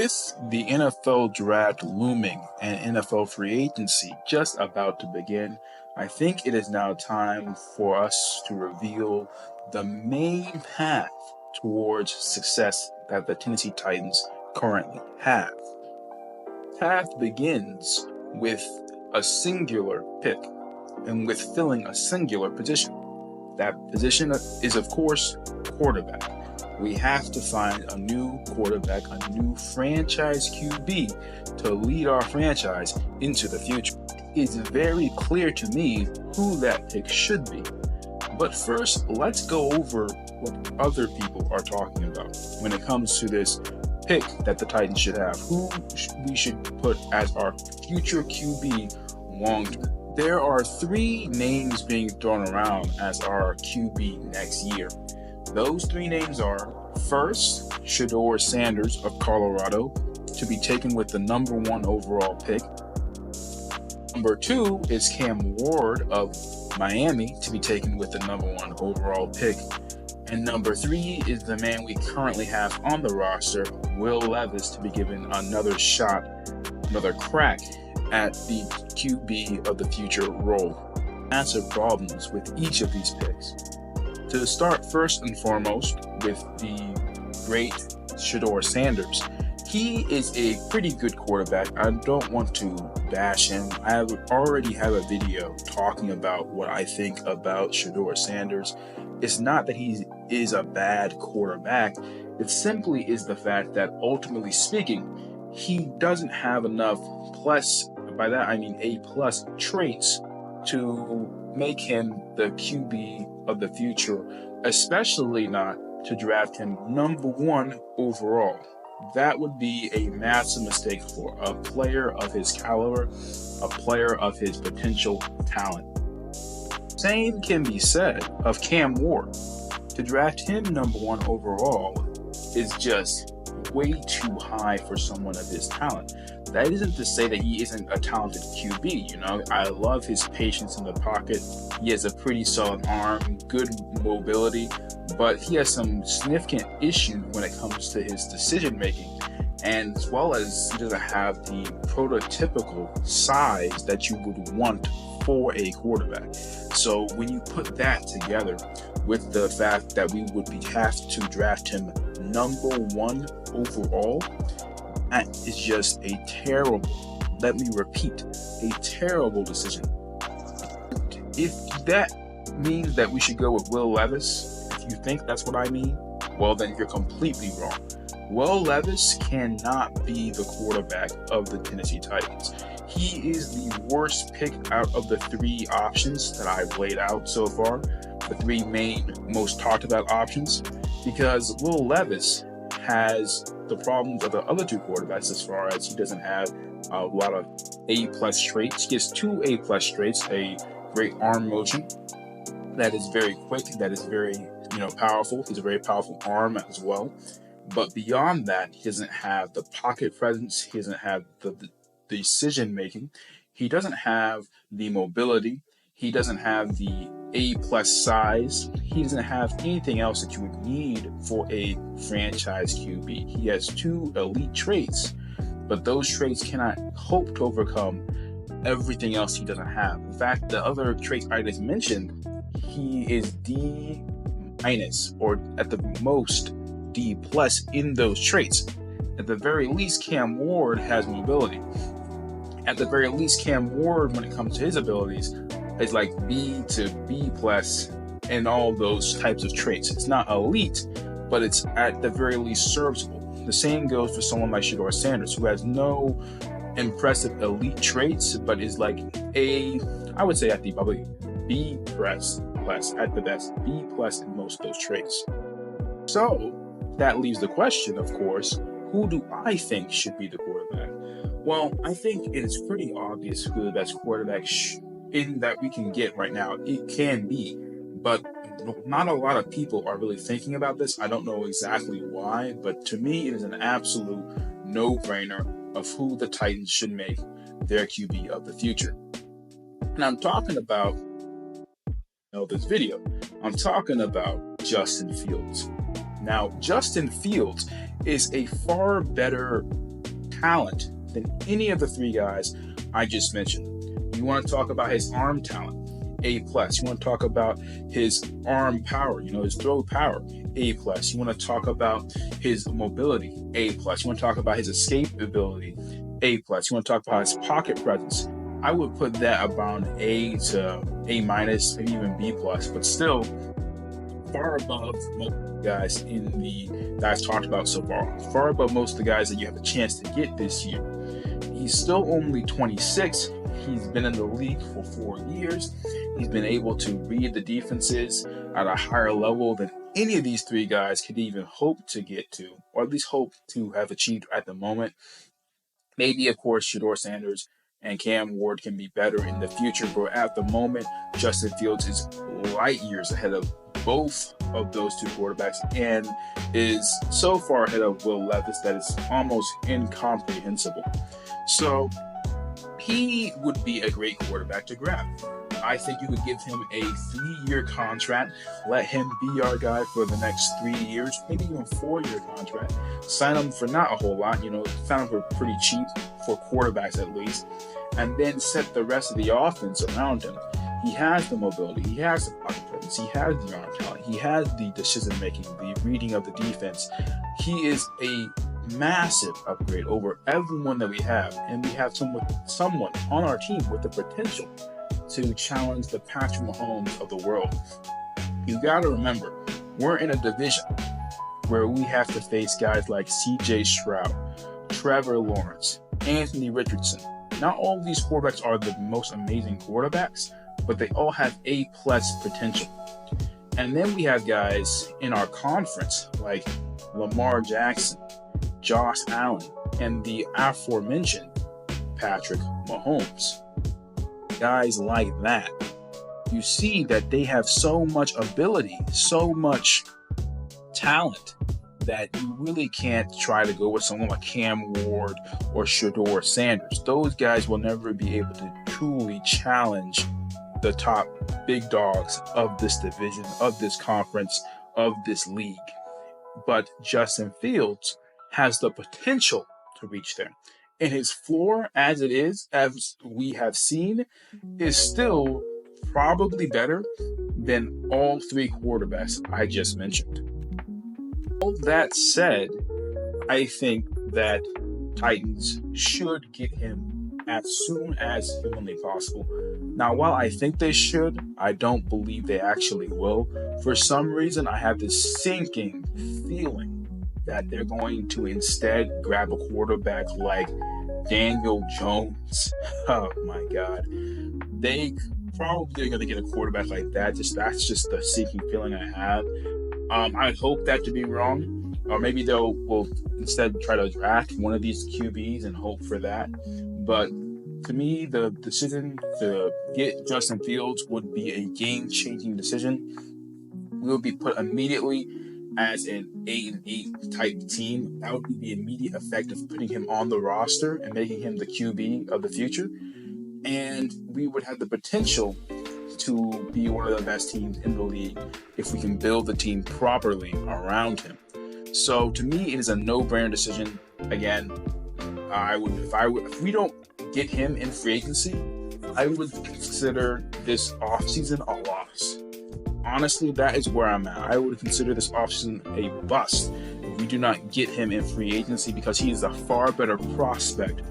With the NFL draft looming and NFL free agency just about to begin, I think it is now time for us to reveal the main path towards success that the Tennessee Titans currently have. Path begins with a singular pick and with filling a singular position. That position is, of course, quarterback. We have to find a new quarterback, a new franchise QB to lead our franchise into the future. It's very clear to me who that pick should be. But first, let's go over what other people are talking about when it comes to this pick that the Titans should have, who we should put as our future QB long term. There are three names being thrown around as our QB next year. Those three names are, first, Shedeur Sanders of Colorado to be taken with the number 1 overall pick. Number 2 is Cam Ward of Miami to be taken with the number 1 overall pick. And number 3 is the man we currently have on the roster, Will Levis, to be given another shot, another crack at the QB of the future role. Massive problems with each of these picks. To start first and foremost with the great Shedeur Sanders, he is a pretty good quarterback. I don't want to bash him. I already have a video talking about what I think about Shedeur Sanders. It's not that he is a bad quarterback. It simply is the fact that, ultimately speaking, he doesn't have enough plus, by that I mean A+ traits to make him the QB of the future, especially not to draft him number 1 overall. That would be a massive mistake for a player of his caliber, a player of his potential talent. Same can be said of Cam Ward. To draft him number 1 overall is just way too high for someone of his talent. That isn't to say that he isn't a talented QB. I love his patience in the pocket. He has a pretty solid arm, good mobility, but he has some significant issues when it comes to his decision making, and as well as he doesn't have the prototypical size that you would want for a quarterback. So when you put that together with the fact that we would have to draft him number 1 overall, that is just a terrible, let me repeat, a terrible decision. If that means that we should go with Will Levis, if you think that's what I mean, well then you're completely wrong. Will Levis cannot be the quarterback of the Tennessee Titans. He is the worst pick out of the 3 options that I've laid out so far, the 3 main most talked about options, because Will Levis has the problems of the other 2 quarterbacks as far as he doesn't have a lot of A+ traits. He has 2 A+ traits, a great arm motion that is very quick, that is very powerful. He's a very powerful arm as well. But beyond that, he doesn't have the pocket presence. He doesn't have the decision making. He doesn't have the mobility. He doesn't have the A+ size. He doesn't have anything else that you would need for a franchise QB. He has 2 elite traits, but those traits cannot hope to overcome everything else he doesn't have. In fact, the other traits I just mentioned, he is D- or at the most D+ in those traits. At the very least, Cam Ward has mobility. At the very least, Cam Ward, when it comes to his abilities, is like B to B+ and all those types of traits. It's not elite, but it's at the very least serviceable. The same goes for someone like Shedeur Sanders, who has no impressive elite traits, but is like I would say at the probably B+ at the best, B+ in most of those traits. So that leaves the question, of course, who do I think should be the quarterback? Well, I think it is pretty obvious who the best quarterback in that we can get right now. It can be, but not a lot of people are really thinking about this. I don't know exactly why, but to me, it is an absolute no-brainer of who the Titans should make their QB of the future. And I'm talking about this video. I'm talking about Justin Fields. Now, Justin Fields is a far better talent than any of the three guys I just mentioned. You want to talk about his arm talent, A+. You want to talk about his arm power, his throw power, A+. You want to talk about his mobility, A+. You want to talk about his escape ability, A+. You want to talk about his pocket presence. I would put that around A to A-, maybe even B+, but still far above most guys that I've talked about so far above most of the guys that you have a chance to get this year. He's still only 26. He's been in the league for 4 years. He's been able to read the defenses at a higher level than any of these three guys could even hope to get to, or at least hope to have achieved at the moment. Maybe, of course, Shedeur Sanders and Cam Ward can be better in the future, but at the moment, Justin Fields is light years ahead of both of those two quarterbacks and is so far ahead of Will Levis that it's almost incomprehensible. So he would be a great quarterback to grab. I think you could give him a 3-year contract, let him be our guy for the next 3 years, maybe even 4-year contract. Sign him for not a whole lot, sign him for pretty cheap for quarterbacks at least, and then set the rest of the offense around him. He has the mobility, he has the pocket presence, he has the arm talent, he has the decision making, the reading of the defense. He is a massive upgrade over everyone that we have, and we have someone on our team with the potential to challenge the Patrick Mahomes of the world. You got to remember, we're in a division where we have to face guys like C.J. Stroud, Trevor Lawrence, Anthony Richardson. Not all of these quarterbacks are the most amazing quarterbacks, but they all have A+ potential. And then we have guys in our conference like Lamar Jackson, Josh Allen, and the aforementioned Patrick Mahomes. Guys like that. You see that they have so much ability, so much talent, that you really can't try to go with someone like Cam Ward or Shedeur Sanders. Those guys will never be able to truly challenge the top big dogs of this division, of this conference, of this league. But Justin Fields has the potential to reach there. And his floor, as it is, as we have seen, is still probably better than all three quarterbacks I just mentioned. All that said, I think that Titans should get him as soon as humanly possible. Now, while I think they should, I don't believe they actually will. For some reason, I have this sinking feeling that they're going to instead grab a quarterback like Daniel Jones. Oh my God. They probably are going to get a quarterback like that. That's just the sinking feeling I have. I hope that to be wrong. Or maybe will instead try to draft one of these QBs and hope for that. But to me, the decision to get Justin Fields would be a game-changing decision. We would be put immediately as an 8-8 type team. That would be the immediate effect of putting him on the roster and making him the QB of the future. And we would have the potential to be one of the best teams in the league if we can build the team properly around him. So to me, it is a no-brainer decision. Again, if we don't get him in free agency, I would consider this offseason a loss. Honestly, that is where I'm at. I would consider this offseason a bust if we do not get him in free agency, because he is a far better prospect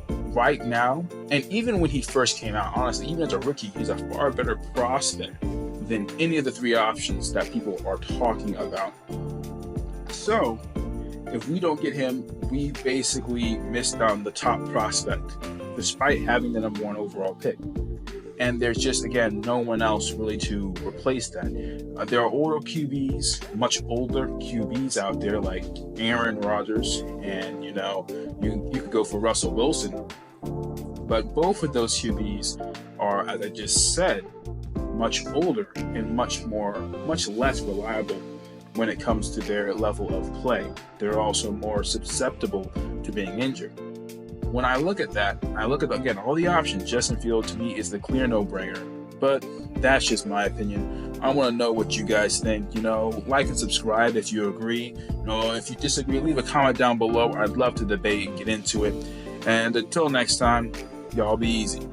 right now. And even when he first came out, honestly, even as a rookie, he's a far better prospect than any of the three options that people are talking about. So if we don't get him, we basically missed on the top prospect, despite having the number 1 overall pick. And there's just, again, no one else really to replace that. There are older QBs, much older QBs out there like Aaron Rodgers, and you could go for Russell Wilson. But both of those QBs are, as I just said, much older and much less reliable when it comes to their level of play. They're also more susceptible to being injured. When I look at that, again, all the options. Justin Fields, to me, is the clear no-brainer. But that's just my opinion. I want to know what you guys think. Like and subscribe if you agree. If you disagree, leave a comment down below. I'd love to debate and get into it. And until next time, y'all be easy.